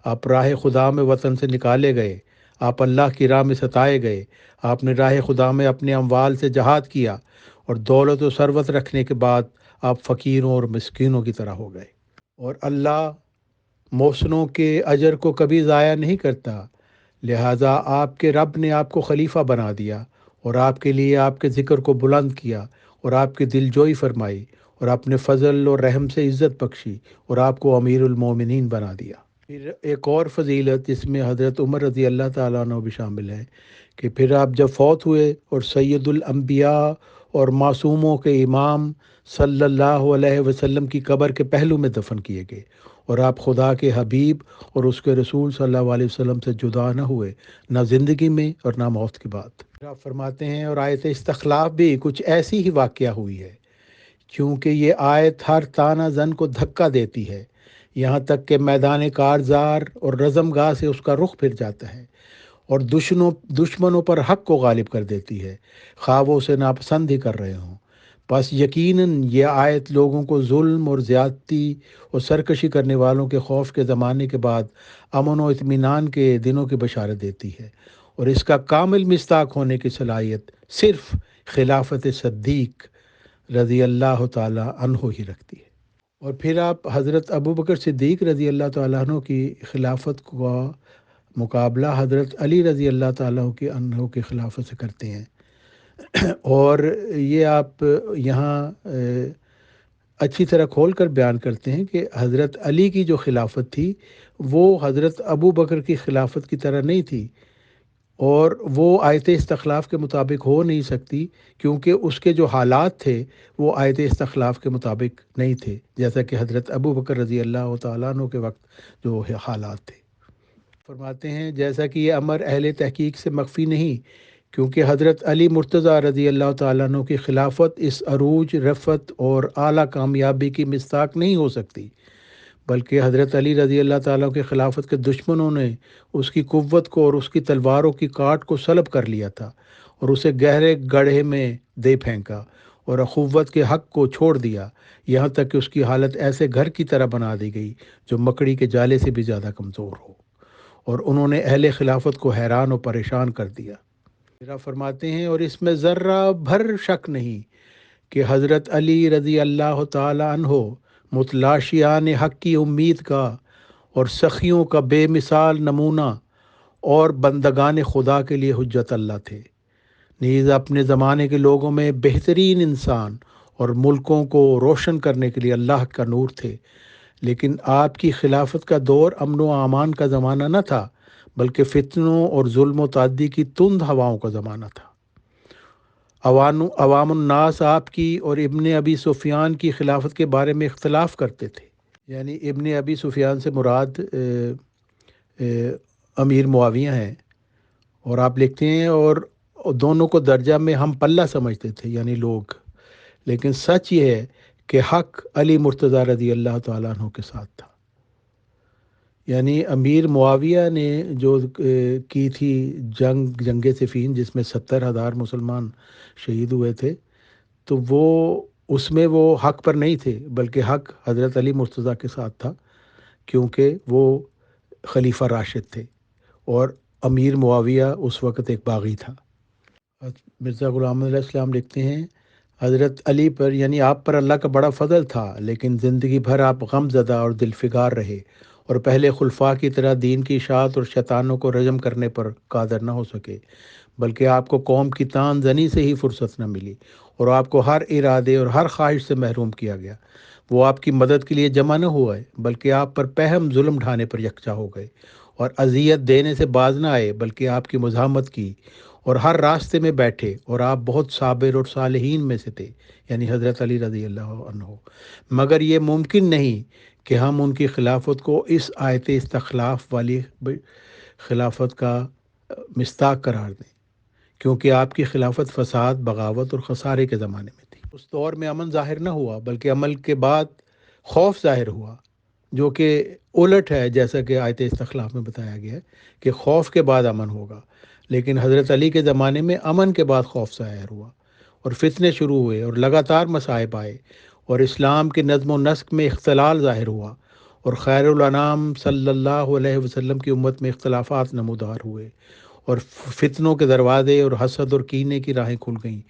آپ راہ خدا میں وطن سے نکالے گئے، آپ اللہ کی راہ میں ستائے گئے، آپ نے راہ خدا میں اپنے اموال سے جہاد کیا، اور دولت و ثروت رکھنے کے بعد آپ فقیروں اور مسکینوں کی طرح ہو گئے۔ اور اللہ محسنوں کے اجر کو کبھی ضائع نہیں کرتا، لہٰذا آپ کے رب نے آپ کو خلیفہ بنا دیا اور آپ کے لیے آپ کے ذکر کو بلند کیا اور آپ کی دل جوئی فرمائی اور اپنے فضل اور رحم سے عزت بخشی اور آپ کو امیر المومنین بنا دیا۔ پھر ایک اور فضیلت جس میں حضرت عمر رضی اللہ تعالیٰ عنہ بھی شامل ہے کہ پھر آپ جب فوت ہوئے اور سید الانبیاء اور معصوموں کے امام صلی اللہ علیہ وسلم کی قبر کے پہلو میں دفن کیے گئے اور آپ خدا کے حبیب اور اس کے رسول صلی اللہ علیہ وسلم سے جدا نہ ہوئے، نہ زندگی میں اور نہ موت کے بعد۔ آپ فرماتے ہیں اور آیت استخلاف بھی کچھ ایسی ہی واقعہ ہوئی ہے، کیونکہ یہ آیت ہر تانا زن کو دھکا دیتی ہے، یہاں تک کہ میدان کارزار اور رزم گاہ سے اس کا رخ پھر جاتا ہے اور دشمنوں پر حق کو غالب کر دیتی ہے، خواہ وہ اسے ناپسند ہی کر رہے ہوں۔ بس یقیناً یہ آیت لوگوں کو ظلم اور زیادتی اور سرکشی کرنے والوں کے خوف کے زمانے کے بعد امن و اطمینان کے دنوں کی بشارت دیتی ہے، اور اس کا کامل مصداق ہونے کی صلاحیت صرف خلافت صدیق رضی اللہ تعالیٰ عنہ ہی رکھتی ہے۔ اور پھر آپ حضرت ابوبکر صدیق رضی اللہ تعالیٰ عنہ کی خلافت کا مقابلہ حضرت علی رضی اللہ تعالیٰ عنہ کی خلافت سے کرتے ہیں، اور یہ آپ یہاں اچھی طرح کھول کر بیان کرتے ہیں کہ حضرت علی کی جو خلافت تھی وہ حضرت ابو بکر کی خلافت کی طرح نہیں تھی، اور وہ آیت استخلاف کے مطابق ہو نہیں سکتی، کیونکہ اس کے جو حالات تھے وہ آیت استخلاف کے مطابق نہیں تھے، جیسا کہ حضرت ابو بکر رضی اللہ تعالیٰ عنہ کے وقت جو حالات تھے۔ فرماتے ہیں جیسا کہ یہ امر اہل تحقیق سے مخفی نہیں، کیونکہ حضرت علی مرتضیٰ رضی اللہ تعالیٰ عنہ کی خلافت اس عروج، رفعت اور اعلیٰ کامیابی کی مصداق نہیں ہو سکتی، بلکہ حضرت علی رضی اللہ تعالیٰ کی خلافت کے دشمنوں نے اس کی قوت کو اور اس کی تلواروں کی کاٹ کو سلب کر لیا تھا اور اسے گہرے گڑھے میں دے پھینکا اور اخوت کے حق کو چھوڑ دیا، یہاں تک کہ اس کی حالت ایسے گھر کی طرح بنا دی گئی جو مکڑی کے جالے سے بھی زیادہ کمزور ہو، اور انہوں نے اہل خلافت کو حیران و پریشان کر دیا۔ میرا فرماتے ہیں اور اس میں ذرہ بھر شک نہیں کہ حضرت علی رضی اللہ تعالی عنہ متلاشیان حق کی امید کا اور سخیوں کا بے مثال نمونہ اور بندگان خدا کے لیے حجت اللہ تھے، نیز اپنے زمانے کے لوگوں میں بہترین انسان اور ملکوں کو روشن کرنے کے لیے اللہ کا نور تھے، لیکن آپ کی خلافت کا دور امن و امان کا زمانہ نہ تھا، بلکہ فتنوں اور ظلم و تعدی کی تند ہواؤں کا زمانہ تھا۔ عوام الناس آپ کی اور ابن ابی سفیان کی خلافت کے بارے میں اختلاف کرتے تھے، یعنی ابن ابی سفیان سے مراد امیر معاویہ ہیں، اور آپ لکھتے ہیں اور دونوں کو درجہ میں ہم پلہ سمجھتے تھے یعنی لوگ، لیکن سچ یہ ہے کہ حق علی مرتضیٰ رضی اللہ تعالیٰ عنہ کے ساتھ تھا۔ یعنی امیر معاویہ نے جو کی تھی جنگ صفین، جس میں 70,000 مسلمان شہید ہوئے تھے، تو وہ اس میں وہ حق پر نہیں تھے، بلکہ حق حضرت علی مرتضیٰ کے ساتھ تھا، کیونکہ وہ خلیفہ راشد تھے اور امیر معاویہ اس وقت ایک باغی تھا۔ مرزا غلام علیہ السلام لکھتے ہیں حضرت علی پر یعنی آپ پر اللہ کا بڑا فضل تھا، لیکن زندگی بھر آپ غم زدہ اور دل فگار رہے اور پہلے خلفاء کی طرح دین کی اشاعت اور شیطانوں کو رجم کرنے پر قادر نہ ہو سکے، بلکہ آپ کو قوم کی تان زنی سے ہی فرصت نہ ملی اور آپ کو ہر ارادے اور ہر خواہش سے محروم کیا گیا۔ وہ آپ کی مدد کے لیے جمع نہ ہوئے، بلکہ آپ پر پہم ظلم ڈھانے پر یکجا ہو گئے، اور اذیت دینے سے باز نہ آئے بلکہ آپ کی مزاحمت کی اور ہر راستے میں بیٹھے، اور آپ بہت صابر اور صالحین میں سے تھے، یعنی حضرت علی رضی اللہ عنہ، مگر یہ ممکن نہیں کہ ہم ان کی خلافت کو اس آیت استخلاف والی خلافت کا مصداق قرار دیں، کیونکہ آپ کی خلافت فساد، بغاوت اور خسارے کے زمانے میں تھی۔ اس دور میں امن ظاہر نہ ہوا، بلکہ عمل کے بعد خوف ظاہر ہوا، جو کہ الٹ ہے جیسا کہ آیت استخلاف میں بتایا گیا ہے کہ خوف کے بعد امن ہوگا، لیکن حضرت علی کے زمانے میں امن کے بعد خوف ظاہر ہوا اور فتنے شروع ہوئے اور لگاتار مصائب آئے اور اسلام کے نظم و نسق میں اختلال ظاہر ہوا اور خیر الانام صلی اللہ علیہ وسلم کی امت میں اختلافات نمودار ہوئے اور فتنوں کے دروازے اور حسد اور کینے کی راہیں کھل گئیں،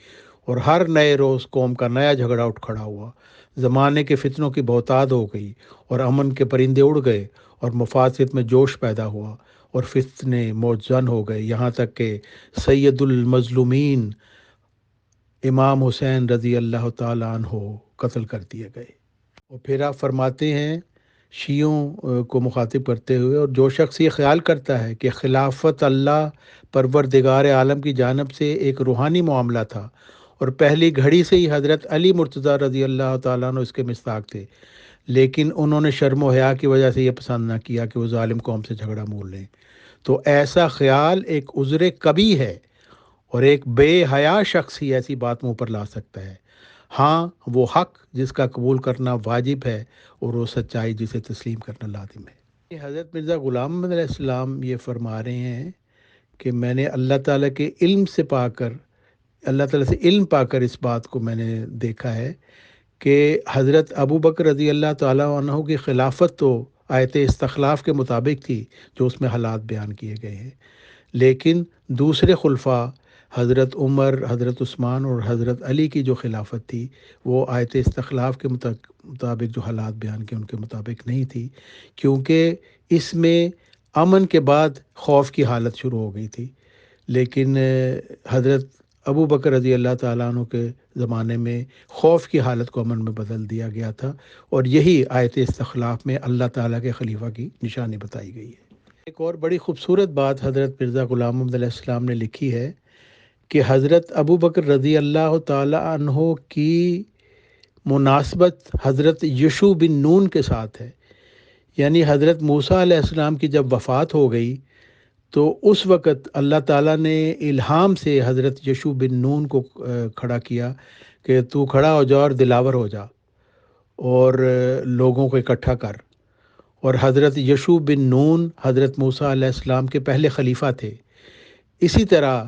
اور ہر نئے روز قوم کا نیا جھگڑا اٹھ کھڑا ہوا، زمانے کے فتنوں کی بہتات ہو گئی اور امن کے پرندے اڑ گئے اور مفاسد میں جوش پیدا ہوا اور فتنے موجزن ہو گئے، یہاں تک کہ سید المظلومین امام حسین رضی اللہ تعالیٰ عنہ قتل کر دیے گئے۔ اور پھر آپ فرماتے ہیں شیعوں کو مخاطب کرتے ہوئے، اور جو شخص یہ خیال کرتا ہے کہ خلافت اللہ پروردگار عالم کی جانب سے ایک روحانی معاملہ تھا اور پہلی گھڑی سے ہی حضرت علی مرتضیٰ رضی اللہ تعالیٰ عنہ اس کے مصداق تھے، لیکن انہوں نے شرم و حیا کی وجہ سے یہ پسند نہ کیا کہ وہ ظالم قوم سے جھگڑا مول لیں، تو ایسا خیال ایک عذر کبھی ہے، اور ایک بے حیا شخص ہی ایسی بات منہ پر لا سکتا ہے۔ ہاں وہ حق جس کا قبول کرنا واجب ہے، اور وہ سچائی جسے تسلیم کرنا لازم ہے۔ حضرت مرزا غلام محمد علیہ السلام یہ فرما رہے ہیں کہ میں نے اللہ تعالیٰ کے علم سے پا کر، اللہ تعالیٰ سے علم پا کر اس بات کو میں نے دیکھا ہے کہ حضرت ابو بکر رضی اللہ تعالیٰ عنہ کی خلافت تو آیت استخلاف کے مطابق تھی جو اس میں حالات بیان کیے گئے ہیں، لیکن دوسرے خلفاء حضرت عمر، حضرت عثمان اور حضرت علی کی جو خلافت تھی وہ آیت استخلاف کے مطابق جو حالات بیان کیے ان کے مطابق نہیں تھی، کیونکہ اس میں امن کے بعد خوف کی حالت شروع ہو گئی تھی، لیکن حضرت ابو بکر رضی اللہ تعالیٰ عنہ کے زمانے میں خوف کی حالت کو امن میں بدل دیا گیا تھا، اور یہی آیت استخلاف میں اللہ تعالیٰ کے خلیفہ کی نشانی بتائی گئی ہے۔ ایک اور بڑی خوبصورت بات حضرت مرزا غلام محمد علیہ السلام نے لکھی ہے کہ حضرت ابو بکر رضی اللہ تعالیٰ عنہ کی مناسبت حضرت یشوع بن نون کے ساتھ ہے، یعنی حضرت موسیٰ علیہ السلام کی جب وفات ہو گئی تو اس وقت اللہ تعالیٰ نے الہام سے حضرت یشوع بن نون کو کھڑا کیا کہ تو کھڑا ہو جا اور دلاور ہو جا اور لوگوں کو اکٹھا کر، اور حضرت یشوع بن نون حضرت موسیٰ علیہ السلام کے پہلے خلیفہ تھے۔ اسی طرح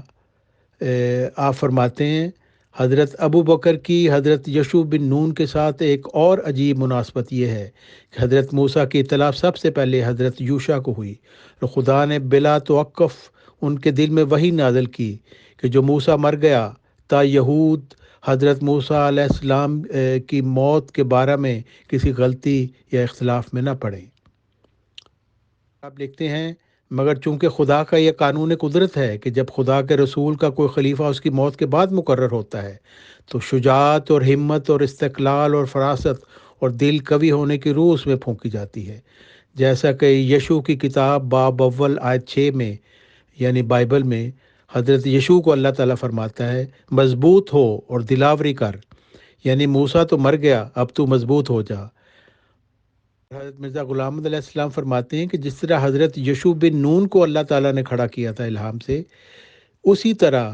آپ فرماتے ہیں حضرت ابو بکر کی حضرت یشوع بن نون کے ساتھ ایک اور عجیب مناسبت یہ ہے کہ حضرت موسیٰ کی اطلاع سب سے پہلے حضرت یوشع کو ہوئی، اور خدا نے بلا توقف ان کے دل میں وحی نازل کی کہ جو موسیٰ مر گیا تا یہود حضرت موسیٰ علیہ السلام کی موت کے بارے میں کسی غلطی یا اختلاف میں نہ پڑیں۔ آپ لکھتے ہیں مگر چونکہ خدا کا یہ قانون قدرت ہے کہ جب خدا کے رسول کا کوئی خلیفہ اس کی موت کے بعد مقرر ہوتا ہے تو شجاعت اور ہمت اور استقلال اور فراست اور دل قوی ہونے کی روح اس میں پھونکی جاتی ہے، جیسا کہ یشوع کی کتاب باب اول آیت 6 میں یعنی بائبل میں حضرت یشوع کو اللہ تعالیٰ فرماتا ہے مضبوط ہو اور دلاوری کر، یعنی موسیٰ تو مر گیا اب تو مضبوط ہو جا۔ حضرت مرزا غلام محمد علیہ السلام فرماتے ہیں کہ جس طرح حضرت یشوع بن نون کو اللہ تعالیٰ نے کھڑا کیا تھا الہام سے، اسی طرح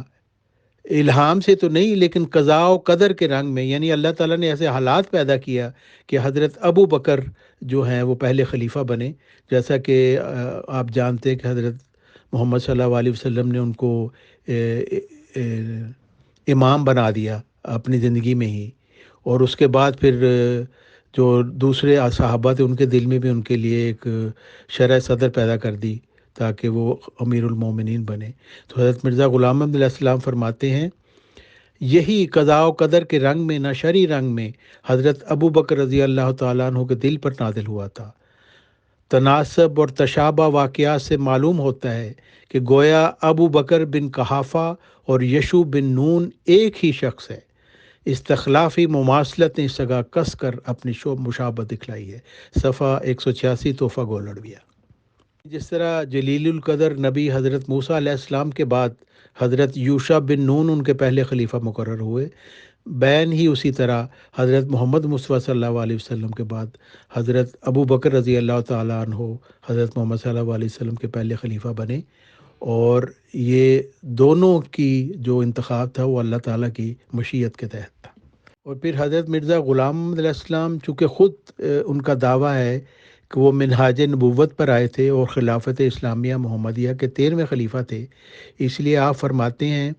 الہام سے تو نہیں لیکن قضاء و قدر کے رنگ میں، یعنی اللہ تعالیٰ نے ایسے حالات پیدا کیا کہ حضرت ابو بکر جو ہیں وہ پہلے خلیفہ بنے، جیسا کہ آپ جانتے ہیں کہ حضرت محمد صلی اللہ علیہ وسلم نے ان کو امام بنا دیا اپنی زندگی میں ہی، اور اس کے بعد پھر جو دوسرے صحابہ تھے ان کے دل میں بھی ان کے لیے ایک شرح صدر پیدا کر دی تاکہ وہ امیر المومنین بنے۔ تو حضرت مرزا غلام محمد علیہ السلام فرماتے ہیں یہی قضاء و قدر کے رنگ میں نہ شرعی رنگ میں حضرت ابو بکر رضی اللہ تعالیٰ عنہ کے دل پر نازل ہوا تھا۔ تناسب اور تشابہ واقعات سے معلوم ہوتا ہے کہ گویا ابو بکر بن قحافہ اور یشوع بن نون ایک ہی شخص ہے۔ استخلافی مماثلت نے سگا کس کر اپنی مشابہت دکھلائی ہے۔ صفحہ 186 تحفہ گولڑویہ۔ جس طرح جلیل القدر نبی حضرت موسیٰ علیہ السلام کے بعد حضرت یوشع بن نون ان کے پہلے خلیفہ مقرر ہوئے، بین ہی اسی طرح حضرت محمد مصطفیٰ صلی اللہ علیہ وسلم کے بعد حضرت ابو بکر رضی اللہ تعالیٰ عنہ حضرت محمد صلی اللہ علیہ وسلم کے پہلے خلیفہ بنے، اور یہ دونوں کی جو انتخاب تھا وہ اللہ تعالیٰ کی مشیت کے تحت تھا۔ اور پھر حضرت مرزا غلام محمد علیہ السلام چونکہ خود ان کا دعویٰ ہے کہ وہ منہاج نبوت پر آئے تھے اور خلافت اسلامیہ محمدیہ کے 13ویں خلیفہ تھے، اس لیے آپ فرماتے ہیں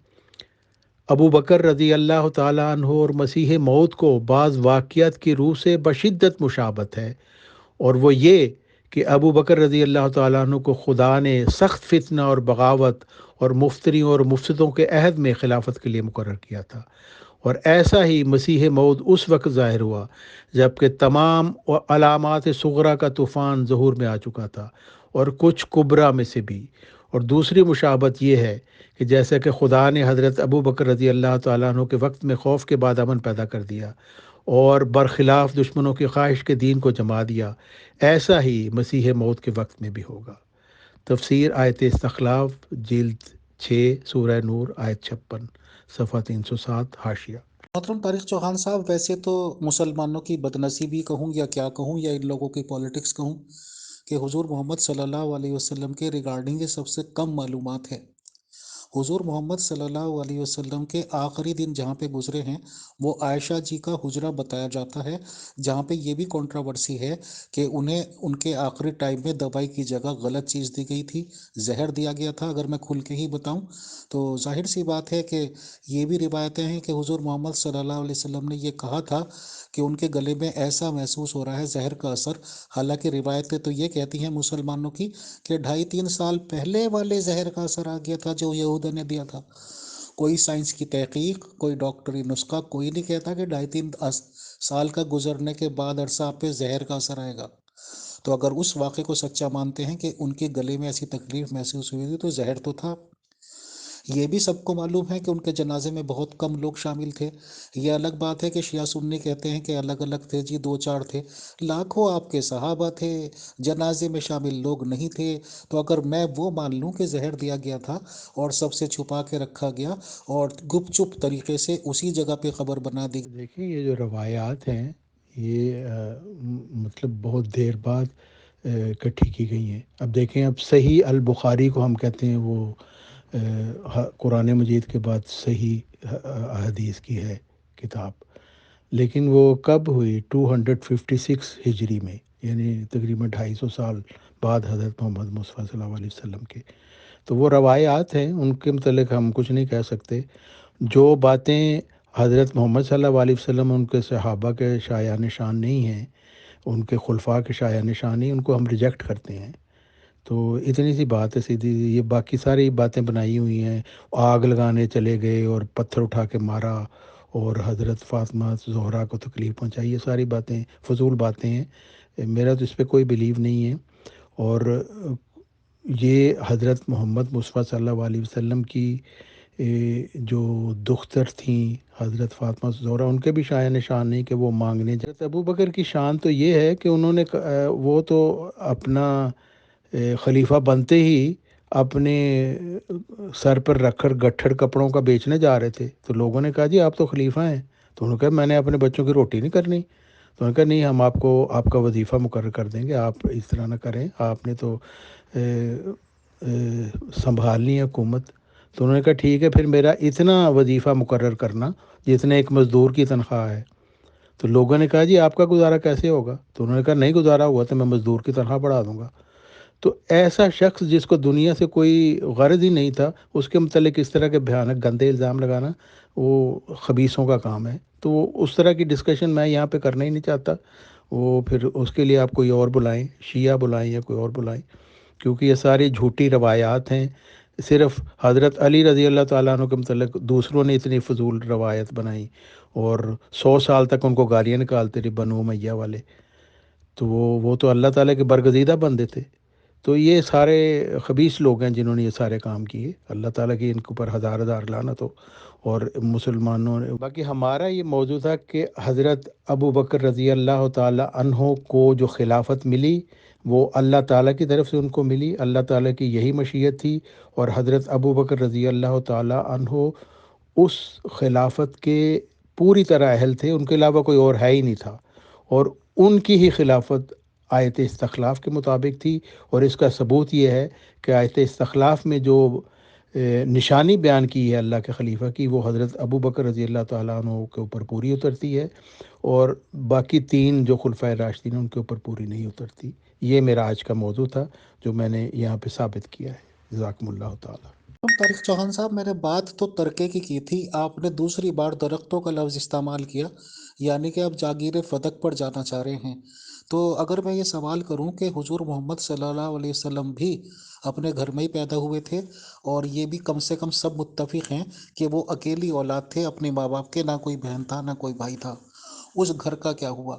ابو بکر رضی اللہ تعالیٰ عنہ اور مسیح موعود کو بعض واقعات کی روح سے بشدت مشابہت ہے، اور وہ یہ کہ ابو بکر رضی اللہ تعالیٰ عنہ کو خدا نے سخت فتنہ اور بغاوت اور مفتریوں اور مفسدوں کے عہد میں خلافت کے لیے مقرر کیا تھا، اور ایسا ہی مسیح موعود اس وقت ظاہر ہوا جب کہ تمام علامات صغرا کا طوفان ظہور میں آ چکا تھا، اور کچھ کبرا میں سے بھی۔ اور دوسری مشابہت یہ ہے کہ جیسا کہ خدا نے حضرت ابو بکر رضی اللہ تعالیٰ عنہ کے وقت میں خوف کے بعد امن پیدا کر دیا اور برخلاف دشمنوں کی خواہش کے دین کو جما دیا، ایسا ہی مسیح موت کے وقت میں بھی ہوگا۔ تفسیر آیت استخلاف، جلد 6، سورہ نور، آیت 56، صفحہ 307، حاشیہ۔ محترم طارق چوہان صاحب، ویسے تو مسلمانوں کی بدنصیبی کہوں یا کیا کہوں یا ان لوگوں کی پالیٹکس کہوں کہ حضور محمد صلی اللہ علیہ وسلم کے ریگارڈنگ یہ سب سے کم معلومات ہے۔ حضور محمد صلی اللہ علیہ وسلم کے آخری دن جہاں پہ گزرے ہیں وہ عائشہ جی کا حجرہ بتایا جاتا ہے، جہاں پہ یہ بھی کنٹراورسی ہے کہ انہیں ان کے آخری ٹائم میں دوائی کی جگہ غلط چیز دی گئی تھی، زہر دیا گیا تھا۔ اگر میں کھل کے ہی بتاؤں تو ظاہر سی بات ہے کہ یہ بھی روایتیں ہیں کہ حضور محمد صلی اللہ علیہ وسلم نے یہ کہا تھا کہ ان کے گلے میں ایسا محسوس ہو رہا ہے زہر کا اثر۔ حالانکہ روایتیں تو یہ کہتی ہیں مسلمانوں کی کہ 2.5-3 سال پہلے والے زہر کا اثر آ گیا تھا جو یہودا نے دیا تھا۔ کوئی سائنس کی تحقیق، کوئی ڈاکٹری نسخہ کوئی نہیں کہتا کہ 2.5-3 سال کا گزرنے کے بعد عرصہ آپ پہ زہر کا اثر آئے گا۔ تو اگر اس واقعے کو سچا مانتے ہیں کہ ان کے گلے میں ایسی تکلیف محسوس ہوئی تھی تو زہر تو تھا۔ یہ بھی سب کو معلوم ہے کہ ان کے جنازے میں بہت کم لوگ شامل تھے۔ یہ الگ بات ہے کہ شیعہ سنی کہتے ہیں کہ الگ الگ تھے، جی 2-4 تھے، لاکھوں آپ کے صحابہ تھے، جنازے میں شامل لوگ نہیں تھے۔ تو اگر میں وہ مان لوں کہ زہر دیا گیا تھا اور سب سے چھپا کے رکھا گیا اور گپ چپ طریقے سے اسی جگہ پہ خبر بنا دی۔ دیکھیں یہ جو روایات ہیں یہ مطلب بہت دیر بعد اکٹھی کی گئی ہیں۔ اب دیکھیں، اب صحیح البخاری کو ہم کہتے ہیں وہ قرآن مجید کے بعد صحیح احادیث کی ہے کتاب، لیکن وہ کب ہوئی؟ 256 ہجری میں، یعنی تقریباً 250 سال بعد حضرت محمد مصطفیٰ صلی اللہ علیہ وسلم کے۔ تو وہ روایات ہیں، ان کے متعلق ہم کچھ نہیں کہہ سکتے۔ جو باتیں حضرت محمد صلی اللہ علیہ وسلم ان کے صحابہ کے شایع نشان نہیں ہیں، ان کے خلفاء کے شایع نشان نہیں، ان کو ہم ریجیکٹ کرتے ہیں۔ تو اتنی سی بات ہے سیدھی، یہ باقی ساری باتیں بنائی ہوئی ہیں، آگ لگانے چلے گئے اور پتھر اٹھا کے مارا اور حضرت فاطمہ زہرا کو تکلیف پہنچائی، یہ ساری باتیں فضول باتیں ہیں، میرا تو اس پہ کوئی بیلیو نہیں ہے۔ اور یہ حضرت محمد مصطفیٰ صلی اللہ علیہ وسلم کی جو دختر تھیں حضرت فاطمہ زہرا، ان کے بھی شایع نشان نہیں کہ وہ مانگنے جائے۔ حضرت ابو بکر کی شان تو یہ ہے کہ انہوں نے وہ تو اپنا خلیفہ بنتے ہی اپنے سر پر رکھ کر گٹھڑ کپڑوں کا بیچنے جا رہے تھے، تو لوگوں نے کہا جی آپ تو خلیفہ ہیں، تو انہوں نے کہا میں نے اپنے بچوں کی روٹی نہیں کرنی، تو انہوں نے کہا نہیں، ہم آپ کو آپ کا وظیفہ مقرر کر دیں گے، آپ اس طرح نہ کریں، آپ نے تو سنبھالنی ہے حکومت۔ تو انہوں نے کہا ٹھیک ہے، پھر میرا اتنا وظیفہ مقرر کرنا جتنے ایک مزدور کی تنخواہ ہے۔ تو لوگوں نے کہا جی آپ کا گزارا کیسے ہوگا؟ تو انہوں نے کہا نہیں گزارا ہوا تو میں مزدور کی تنخواہ بڑھا دوں گا۔ تو ایسا شخص جس کو دنیا سے کوئی غرض ہی نہیں تھا، اس کے متعلق اس طرح کے بھیانک گندے الزام لگانا وہ خبیثوں کا کام ہے۔ تو اس طرح کی ڈسکشن میں یہاں پہ کرنا ہی نہیں چاہتا۔ وہ پھر اس کے لیے آپ کوئی اور بلائیں، شیعہ بلائیں یا کوئی اور بلائیں، کیونکہ یہ ساری جھوٹی روایات ہیں۔ صرف حضرت علی رضی اللہ تعالیٰ عنہ کے متعلق دوسروں نے اتنی فضول روایت بنائی اور 100 سال تک ان کو گالیاں نکالتے رہے بنو امیہ والے، تو وہ تو اللہ تعالیٰ کے برگزیدہ بندے تھے۔ تو یہ سارے خبیث لوگ ہیں جنہوں نے یہ سارے کام کیے، اللہ تعالیٰ کی ان کے اوپر ہزار ہزار لعنت ہو۔ اور مسلمانوں نے، باقی ہمارا یہ موضوع تھا کہ حضرت ابو بکر رضی اللہ تعالیٰ عنہ کو جو خلافت ملی وہ اللہ تعالیٰ کی طرف سے ان کو ملی، اللہ تعالیٰ کی یہی مشیت تھی، اور حضرت ابو بکر رضی اللہ تعالیٰ عنہ اس خلافت کے پوری طرح اہل تھے، ان کے علاوہ کوئی اور ہے ہی نہیں تھا، اور ان کی ہی خلافت آیت استخلاف کے مطابق تھی۔ اور اس کا ثبوت یہ ہے کہ آیت استخلاف میں جو نشانی بیان کی ہے اللہ کے خلیفہ کی، وہ حضرت ابو بکر رضی اللہ تعالیٰ عنہ کے اوپر پوری اترتی ہے، اور باقی 3 جو خلفائے راشدین ہیں ان کے اوپر پوری نہیں اترتی۔ یہ میرا آج کا موضوع تھا جو میں نے یہاں پہ ثابت کیا ہے۔ جزاکم اللہ تعالیٰ۔ طارق چوہان صاحب، میں نے بات تو ترکے کی تھی، آپ نے دوسری بار درختوں کا لفظ استعمال کیا، یعنی کہ آپ جاگیر فتق پر جانا چاہ رہے ہیں۔ تو اگر میں یہ سوال کروں کہ حضور محمد صلی اللہ علیہ وسلم بھی اپنے گھر میں ہی پیدا ہوئے تھے، اور یہ بھی کم سے کم سب متفق ہیں کہ وہ اکیلی اولاد تھے اپنے ماں باپ کے، نہ کوئی بہن تھا نہ کوئی بھائی تھا، اس گھر کا کیا ہوا؟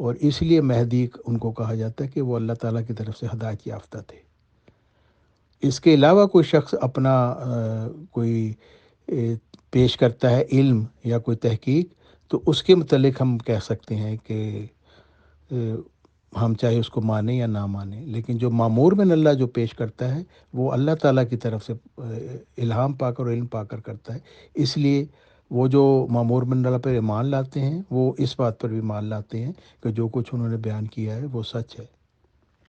اور اس لیے مہدی ان کو کہا جاتا ہے کہ وہ اللہ تعالیٰ کی طرف سے ہدایت یافتہ تھے۔ اس کے علاوہ کوئی شخص اپنا کوئی پیش کرتا ہے علم یا کوئی تحقیق، تو اس کے متعلق ہم کہہ سکتے ہیں کہ ہم چاہے اس کو مانیں یا نہ مانیں، لیکن جو مامور من اللہ جو پیش کرتا ہے وہ اللہ تعالیٰ کی طرف سے الہام پا کر اور علم پا کر کرتا ہے۔ اس لیے وہ جو مامور من اللہ پر ایمان لاتے ہیں وہ اس بات پر بھی ایمان لاتے ہیں کہ جو کچھ انہوں نے بیان کیا ہے وہ سچ ہے۔